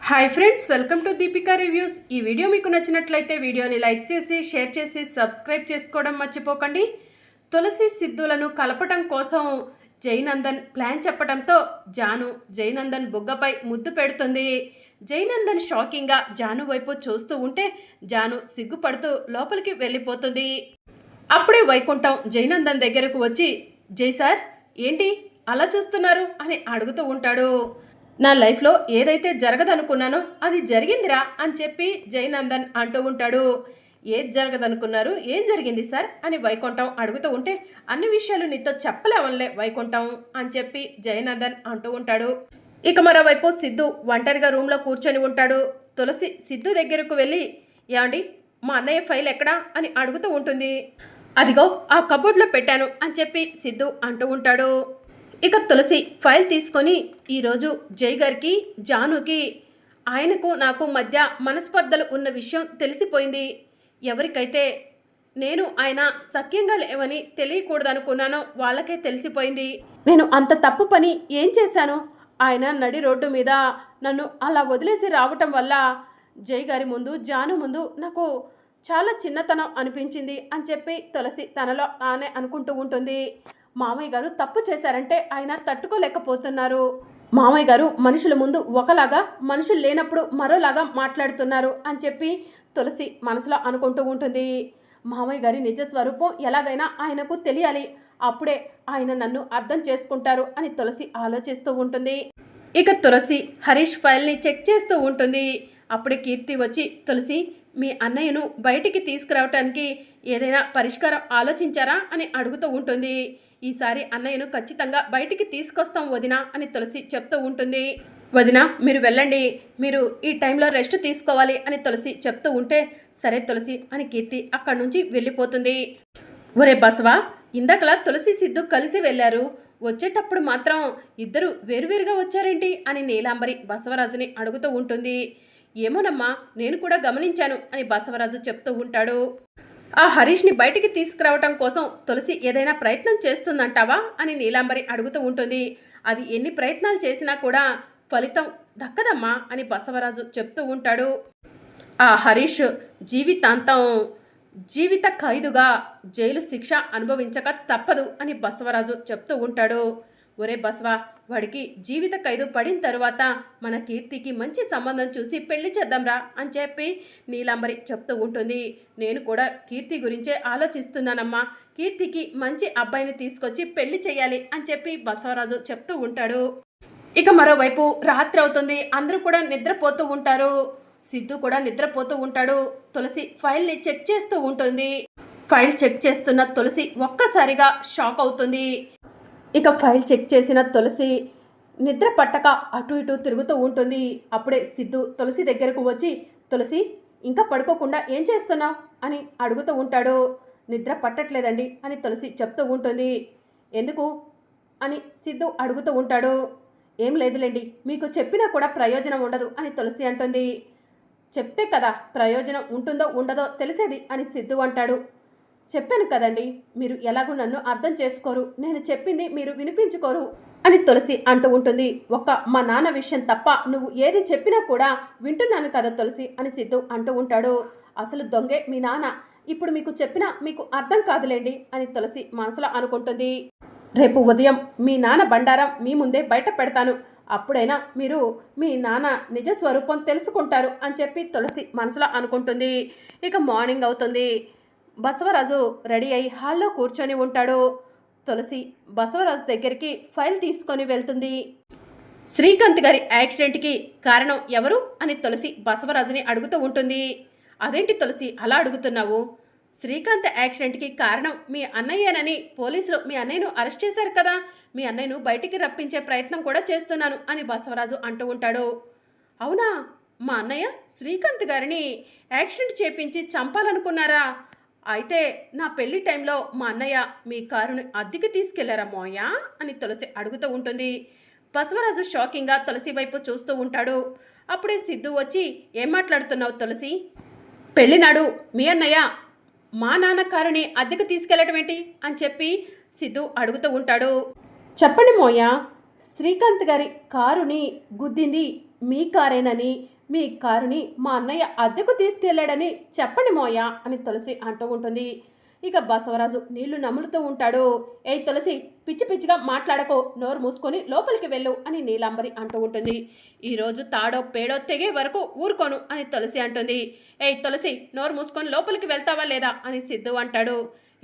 Hi friends, welcome to Deepika reviews. ఈ video మీకు నచ్చినట్లయితే వీడియోని లైక్ చేసి షేర్ చేసి సబ్స్క్రైబ్ చేసుకోవడం మర్చిపోకండి. తులసి సిద్ధులను కలపటం కోసం జైనందన్ ప్లాన్ చెప్పడంతో జాను జైనందన్ బుగ్గపై ముద్దు పెడుతుంది. జైనందన్ షాకింగ్గా జాను వైపు చూస్తూ ఉంటే జాను సిగ్గుపడుతూ లోపలికి వెళ్ళిపోతుంది. అప్పుడే వైకుంఠం జైనందన్ దగ్గరకు వచ్చి, జై సార్ ఏంటి అలా చూస్తున్నారు అని అడుగుతూ ఉంటాడు. నా లైఫ్లో ఏదైతే జరగదనుకున్నానో అది జరిగిందిరా అని చెప్పి జైనందన్ అంటూ ఉంటాడు. ఏది జరగదనుకున్నారు, ఏం జరిగింది సార్ అని వైకుంఠం అడుగుతూ ఉంటే, అన్ని విషయాలు నీతో చెప్పలేవన్లే వైకుంఠం అని చెప్పి జైనందన్ అంటూ ఉంటాడు. ఇక మరోవైపు సిద్ధు ఒంటరిగా రూమ్లో కూర్చొని ఉంటాడు. తులసి సిద్ధు దగ్గరకు వెళ్ళి, ఏమండి మా అన్నయ్య ఫైల్ ఎక్కడా అని అడుగుతూ ఉంటుంది. అదిగో ఆ కబోర్డ్లో పెట్టాను అని చెప్పి సిద్ధు అంటూ ఉంటాడు. ఇక తులసి ఫైల్ తీసుకొని, ఈరోజు జై గారికి జానుకి ఆయనకు నాకు మధ్య మనస్పర్ధలు ఉన్న విషయం తెలిసిపోయింది. ఎవరికైతే నేను ఆయన సఖ్యంగా లేవని తెలియకూడదనుకున్నానో వాళ్ళకే తెలిసిపోయింది. నేను అంత తప్పు పని ఏం చేశాను? ఆయన నడి రోడ్డు మీద నన్ను అలా వదిలేసి రావటం వల్ల జై గారి ముందు జాను ముందు నాకు చాలా చిన్నతనం అనిపించింది అని చెప్పి తులసి తనలో ఆనే అనుకుంటూ ఉంటుంది. మామయ్య గారు తప్పు చేశారంటే ఆయన తట్టుకోలేకపోతున్నారు. మామయ్య గారు మనుషుల ముందు ఒకలాగా, మనుషులు లేనప్పుడు మరోలాగా మాట్లాడుతున్నారు అని చెప్పి తులసి మనసులో అనుకుంటూ ఉంటుంది. మామయ్య గారి నిజ స్వరూపం ఎలాగైనా ఆయనకు తెలియాలి, అప్పుడే ఆయన నన్ను అర్థం చేసుకుంటారు అని తులసి ఆలోచిస్తూ ఉంటుంది. ఇక తులసి హరీష్ ఫైల్ని చెక్ చేస్తూ ఉంటుంది. అప్పుడే కీర్తి వచ్చి, తులసి మీ అన్నయ్యను బయటికి తీసుకురావటానికి ఏదైనా పరిష్కారం ఆలోచించారా అని అడుగుతూ ఉంటుంది. ఈసారి అన్నయ్యను ఖచ్చితంగా బయటికి తీసుకొస్తాం వదినా అని తులసి చెప్తూ ఉంటుంది. వదినా మీరు వెళ్ళండి, మీరు ఈ టైంలో రెస్ట్ తీసుకోవాలి అని తులసి చెప్తూ ఉంటే, సరే తులసి అని కీర్తి అక్కడి నుంచి వెళ్ళిపోతుంది. ఒరే బసవా, ఇందాకలా తులసి సిద్ధు కలిసి వెళ్ళారు, వచ్చేటప్పుడు మాత్రం ఇద్దరు వేరువేరుగా వచ్చారేంటి అని నీలాంబరి బసవరాజుని అడుగుతూ ఉంటుంది. ఏమోనమ్మా నేను కూడా గమనించాను అని బసవరాజు చెప్తూ ఉంటాడు. ఆ హరీష్ని బయటికి తీసుకురావటం కోసం తులసి ఏదైనా ప్రయత్నం చేస్తుందంటావా అని నీలాంబరి అడుగుతూ ఉంటుంది. అది ఎన్ని ప్రయత్నాలు చేసినా కూడా ఫలితం దక్కదమ్మా అని బసవరాజు చెప్తూ ఉంటాడు. ఆ హరీష్ జీవిత ఖైదుగా జైలు శిక్ష అనుభవించక తప్పదు అని బసవరాజు చెప్తూ ఉంటాడు. ఒరే బసవా, వాడికి జీవిత ఖైదు పడిన తరువాత మన కీర్తికి మంచి సంబంధం చూసి పెళ్లి చేద్దాంరా అని చెప్పి నీలాంబరి చెప్తూ ఉంటుంది. నేను కూడా కీర్తి గురించే ఆలోచిస్తున్నానమ్మా, కీర్తికి మంచి అబ్బాయిని తీసుకొచ్చి పెళ్లి చేయాలి అని చెప్పి బసవరాజు చెప్తూ ఉంటాడు. ఇక మరోవైపు రాత్రి అవుతుంది, అందరూ కూడా నిద్రపోతూ ఉంటారు. సిద్ధు కూడా నిద్రపోతూ ఉంటాడు. తులసి ఫైల్ని చెక్ చేస్తూ ఉంటుంది. ఫైల్ చెక్ చేస్తున్న తులసి ఒక్కసారిగా షాక్ అవుతుంది. ఇక ఫైల్ చెక్ చేసిన తులసి నిద్ర పట్టక అటు ఇటు తిరుగుతూ ఉంటుంది. అప్పుడే సిద్ధు తులసి దగ్గరకు వచ్చి, తులసి ఇంకా పడుకోకుండా ఏం చేస్తున్నావు అని అడుగుతూ ఉంటాడు. నిద్ర పట్టట్లేదండి అని తులసి చెప్తూ ఉంటుంది. ఎందుకు అని సిద్ధు అడుగుతూ ఉంటాడు. ఏం లేదులేండి, మీకు చెప్పినా కూడా ప్రయోజనం ఉండదు అని తులసి అంటుంది. చెప్తే కదా ప్రయోజనం ఉంటుందో ఉండదో తెలిసేది అని సిద్ధు అంటాడు. చెప్పాను కదండి, మీరు ఎలాగూ నన్ను అర్థం చేసుకోరు, నేను చెప్పింది మీరు వినిపించుకోరు అని తులసి అంటూ ఉంటుంది. మా నాన్న విషయం తప్ప నువ్వు ఏది చెప్పినా కూడా వింటున్నాను కదా తులసి అని సిద్ధు అంటూ ఉంటాడు. అసలు దొంగే మీ నాన్న, ఇప్పుడు మీకు చెప్పినా మీకు అర్థం కాదులేండి అని తులసి మనసులో అనుకుంటుంది. రేపు ఉదయం మీ నాన్న బండారం మీ ముందే బయట పెడతాను, అప్పుడైనా మీరు మీ నాన్న నిజ స్వరూపం తెలుసుకుంటారు అని చెప్పి తులసి మనసులో అనుకుంటుంది. ఇక మార్నింగ్ అవుతుంది. బసవరాజు రెడీ అయి హాల్లో కూర్చొని ఉంటాడు. తులసి బసవరాజు దగ్గరికి ఫైల్ తీసుకొని వెళ్తుంది. శ్రీకాంత్ గారి యాక్సిడెంట్కి కారణం ఎవరు అని తులసి బసవరాజుని అడుగుతూ ఉంటుంది. అదేంటి తులసి అలా అడుగుతున్నావు? శ్రీకాంత్ యాక్సిడెంట్కి కారణం మీ అన్నయ్యనని పోలీసులు మీ అన్నయ్యను అరెస్ట్ చేశారు కదా, మీ అన్నయ్యను బయటికి రప్పించే ప్రయత్నం కూడా చేస్తున్నాను అని బసవరాజు అంటూ ఉంటాడు. అవునా, మా అన్నయ్య శ్రీకాంత్ గారిని యాక్సిడెంట్ చేపించి చంపాలనుకున్నారా? అయితే నా పెళ్లి టైంలో మా అన్నయ్య మీ కారుని అద్దెకి తీసుకెళ్లారా మోయా అని తులసి అడుగుతూ ఉంటుంది. బసవరాజు షాకింగ్గా తులసి వైపు చూస్తూ ఉంటాడు. అప్పుడే సిద్ధు వచ్చి, ఏం మాట్లాడుతున్నావు తులసి? పెళ్లినాడు మీ అన్నయ్య మా నాన్న కారుని అద్దెకు తీసుకెళ్లటం ఏంటి అని చెప్పి సిద్ధు అడుగుతూ ఉంటాడు. చెప్పండి మోయా, శ్రీకాంత్ గారి కారుని గుద్దింది మీ కారేనని మీ కారుని మా అన్నయ్య అద్దెకు తీసుకెళ్లాడని చెప్పండి మోయ అని తులసి అంటూ ఉంటుంది. ఇక బసవరాజు నీళ్లు నములుతూ ఉంటాడు. ఏయ్ తులసి, పిచ్చి పిచ్చిగా మాట్లాడకో, నోరు మూసుకొని లోపలికి వెళ్ళు అని నీలాంబరి అంటూ ఉంటుంది. ఈరోజు తాడో పేడో తెగే వరకు ఊరుకోను అని తులసి అంటుంది. ఏయ్ తులసి, నోరు మూసుకొని లోపలికి వెళ్తావా లేదా అని సిద్ధు అంటాడు.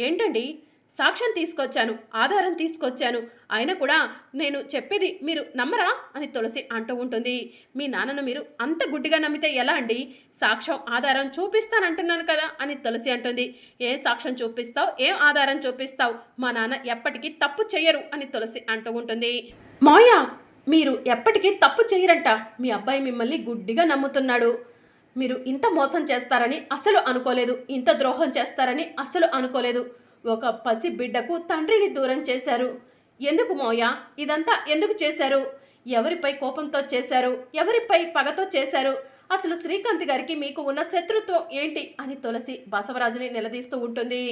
ఏంటండి, సాక్ష్యం తీసుకొచ్చాను, ఆధారం తీసుకొచ్చాను, అయినా కూడా నేను చెప్పేది మీరు నమ్మరా అని తులసి అంటూ ఉంటుంది. మీ నాన్నను మీరు అంత గుడ్డిగా నమ్మితే ఎలా అండి? సాక్ష్యం ఆధారం చూపిస్తానంటున్నాను కదా అని తులసి అంటుంది. ఏం సాక్ష్యం చూపిస్తావు, ఏం ఆధారం చూపిస్తావు? మా నాన్న ఎప్పటికీ తప్పు చెయ్యరు అని తులసి అంటూ ఉంటుంది. మాయ, మీరు ఎప్పటికీ తప్పు చెయ్యరంట. మీ అబ్బాయి మిమ్మల్ని గుడ్డిగా నమ్ముతున్నాడు. మీరు ఇంత మోసం చేస్తారని అసలు అనుకోలేదు, ఇంత ద్రోహం చేస్తారని అసలు అనుకోలేదు. ఒక పసి బిడ్డకు తండ్రిని దూరం చేశారు. ఎందుకు మోయ, ఇదంతా ఎందుకు చేశారు? ఎవరిపై కోపంతో చేశారు? ఎవరిపై పగతో చేశారు? అసలు శ్రీకాంత్ గారికి మీకు ఉన్న శత్రుత్వం ఏంటి అని తులసి బసవరాజుని నిలదీస్తూ ఉంటుంది.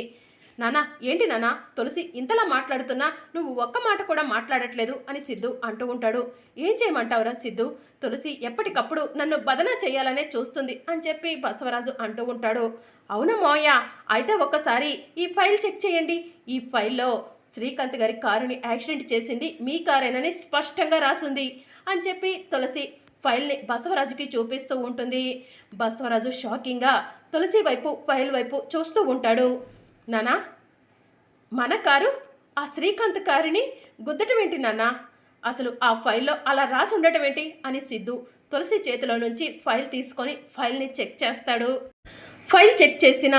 నానా, ఏంటి నానా, తులసి ఇంతలా మాట్లాడుతున్నా నువ్వు ఒక్క మాట కూడా మాట్లాడట్లేదు అని సిద్ధు అంటూ ఉంటాడు. ఏం చేయమంటావురా సిద్ధు, తులసి ఎప్పటికప్పుడు నన్ను బదనా చేయాలనే చూస్తుంది అని చెప్పి బసవరాజు అంటూ ఉంటాడు. అవునా మోయ, అయితే ఒక్కసారి ఈ ఫైల్ చెక్ చేయండి. ఈ ఫైల్లో శ్రీకాంత్ గారి కారుని యాక్సిడెంట్ చేసింది మీ కారేనని స్పష్టంగా రాసుంది అని చెప్పి తులసి ఫైల్ని బసవరాజుకి చూపిస్తూ ఉంటుంది. బసవరాజు షాకింగ్గా తులసి వైపు ఫైల్ వైపు చూస్తూ ఉంటాడు. నానా, మన కారు ఆ శ్రీకాంత్ కారుని గుద్దటం ఏంటి నాన్న? అసలు ఆ ఫైల్లో అలా రాసి ఉండటం ఏంటి అని సిద్ధు తులసి చేతిలో నుంచి ఫైల్ తీసుకొని ఫైల్ని చెక్ చేస్తాడు. ఫైల్ చెక్ చేసిన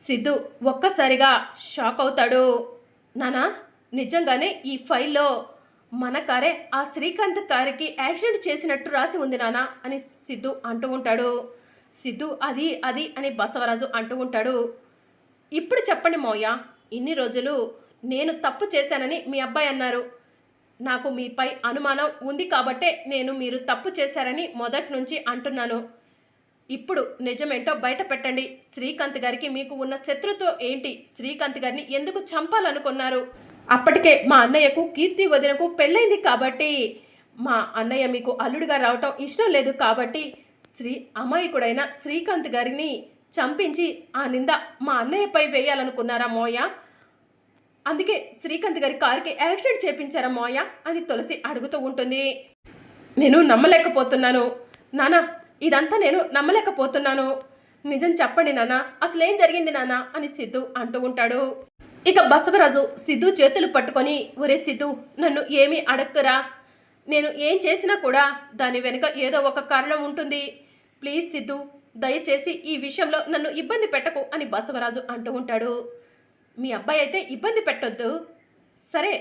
సిద్ధు ఒక్కసారిగా షాక్ అవుతాడు. నానా, నిజంగానే ఈ ఫైల్లో మన కారే ఆ శ్రీకాంత్ కారుకి యాక్సిడెంట్ చేసినట్టు రాసి ఉంది నానా అని సిద్ధు అంటూ ఉంటాడు. సిద్ధు అది అది అని బసవరాజు అంటూ ఉంటాడు. ఇప్పుడు చెప్పండి మోయ, ఇన్ని రోజులు నేను తప్పు చేశానని మీ అబ్బాయి అన్నారు. నాకు మీపై అనుమానం ఉంది కాబట్టే నేను మీరు తప్పు చేశారని మొదటి నుంచి అంటున్నాను. ఇప్పుడు నిజమేంటో బయట పెట్టండి. శ్రీకాంత్ గారికి మీకు ఉన్న శత్రుత్వం ఏంటి? శ్రీకాంత్ గారిని ఎందుకు చంపాలనుకున్నారు? అప్పటికే మా అన్నయ్యకు కీర్తి వదినకు పెళ్ళైంది కాబట్టి మా అన్నయ్య మీకు అల్లుడిగా రావటం ఇష్టం లేదు కాబట్టి అమాయకుడైన శ్రీకాంత్ గారిని చంపించి ఆ నింద మా అన్నయ్యపై వేయాలనుకున్నారా మోయ? అందుకే శ్రీకాంత్ గారి కారుకి యాక్సిడెంట్ చేపించారా మోయ అని తులసి అడుగుతూ ఉంటుంది. నేను నమ్మలేకపోతున్నాను నానా, ఇదంతా నేను నమ్మలేకపోతున్నాను. నిజం చెప్పండి నాన్న, అసలేం జరిగింది నాన్న అని సిద్ధు అంటూ ఉంటాడు. ఇక బసవరాజు సిద్ధు చేతులు పట్టుకొని, ఒరే సిద్ధు, నన్ను ఏమీ అడగరా, నేను ఏం చేసినా కూడా దాని వెనుక ఏదో ఒక కారణం ఉంటుంది. ప్లీజ్ సిద్ధు, దయచేసి ఈ విషయంలో నన్ను ఇబ్బంది పెట్టకు అని బసవరాజు అంటూ ఉంటాడు. మీ అబ్బాయి అయితే ఇబ్బంది పెట్టొద్దు, సరే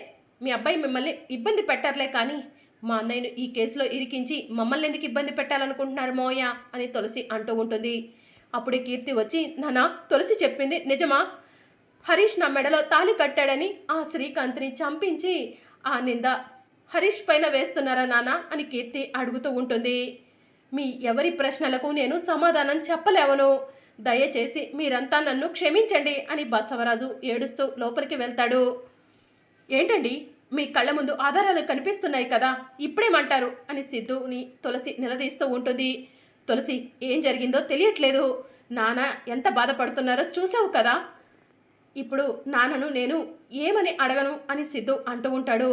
మీ అబ్బాయి మిమ్మల్ని ఇబ్బంది పెట్టర్లే, కానీ మా అన్నయ్యను ఈ కేసులో ఇరికించి మమ్మల్ని ఎందుకు ఇబ్బంది పెట్టాలనుకుంటున్నారు మోయ అని తులసి అంటూ ఉంటుంది. అప్పుడే కీర్తి వచ్చి, నానా, తులసి చెప్పింది నిజమా? హరీష్ నా మెడలో తాళి కట్టాడని ఆ శ్రీకాంత్ని చంపించి ఆ నింద హరీష్ పైన వేస్తున్నారా నానా అని కీర్తి అడుగుతూ ఉంటుంది. మీ ఎవరి ప్రశ్నలకు నేను సమాధానం చెప్పలేవను, దయచేసి మీరంతా నన్ను క్షమించండి అని బసవరాజు ఏడుస్తూ లోపలికి వెళ్తాడు. ఏంటండి, మీ కళ్ళ ముందు ఆధారాలు కనిపిస్తున్నాయి కదా, ఇప్పుడేమంటారు అని సిద్ధుని తులసి నిలదీస్తూ ఉంటుంది. తులసి, ఏం జరిగిందో తెలియట్లేదు, నాన్న ఎంత బాధపడుతున్నారో చూసావు కదా, ఇప్పుడు నాన్నను నేను ఏమని అడగను అని సిద్ధు అంటూ ఉంటాడు.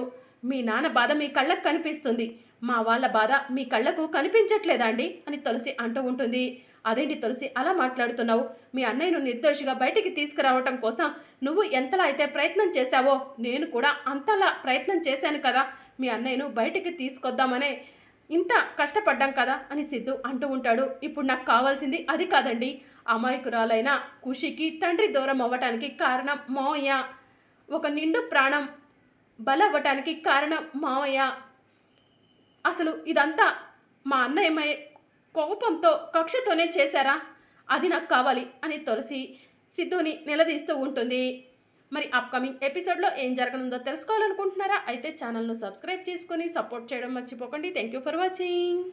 మీ నాన్న బాధ మీ కళ్ళకు కనిపిస్తుంది, మా వాళ్ళ బాధ మీ కళ్ళకు కనిపించట్లేదా అండి అని తులసి అంటూ ఉంటుంది. అదేంటి తులసి అలా మాట్లాడుతున్నావు? మీ అన్నయ్యను నిర్దోషిగా బయటికి తీసుకురావటం కోసం నువ్వు ఎంతలా అయితే ప్రయత్నం చేశావో నేను కూడా అంతలా ప్రయత్నం చేశాను కదా, మీ అన్నయ్యను బయటికి తీసుకొద్దామనే ఇంత కష్టపడ్డాం కదా అని సిద్ధు అంటూ ఉంటాడు. ఇప్పుడు నాకు కావాల్సింది అది కాదండి, అమాయకురాలైన ఖుషికి తండ్రి దూరం అవ్వటానికి కారణం మావయ్య, ఒక నిండు ప్రాణం బలవ్వటానికి కారణం మావయ్య. అసలు ఇదంతా మా అన్నయ్య కోపంతో కక్షతోనే చేశారా? అది నాకు కావాలి అని తులసి సిద్ధుని నిలదీస్తూ ఉంటుంది. మరి అప్కమింగ్ ఎపిసోడ్లో ఏం జరగనుందో తెలుసుకోవాలనుకుంటున్నారా? అయితే ఛానల్ను సబ్స్క్రైబ్ చేసుకొని సపోర్ట్ చేయడం మర్చిపోకండి. Thank you for watching.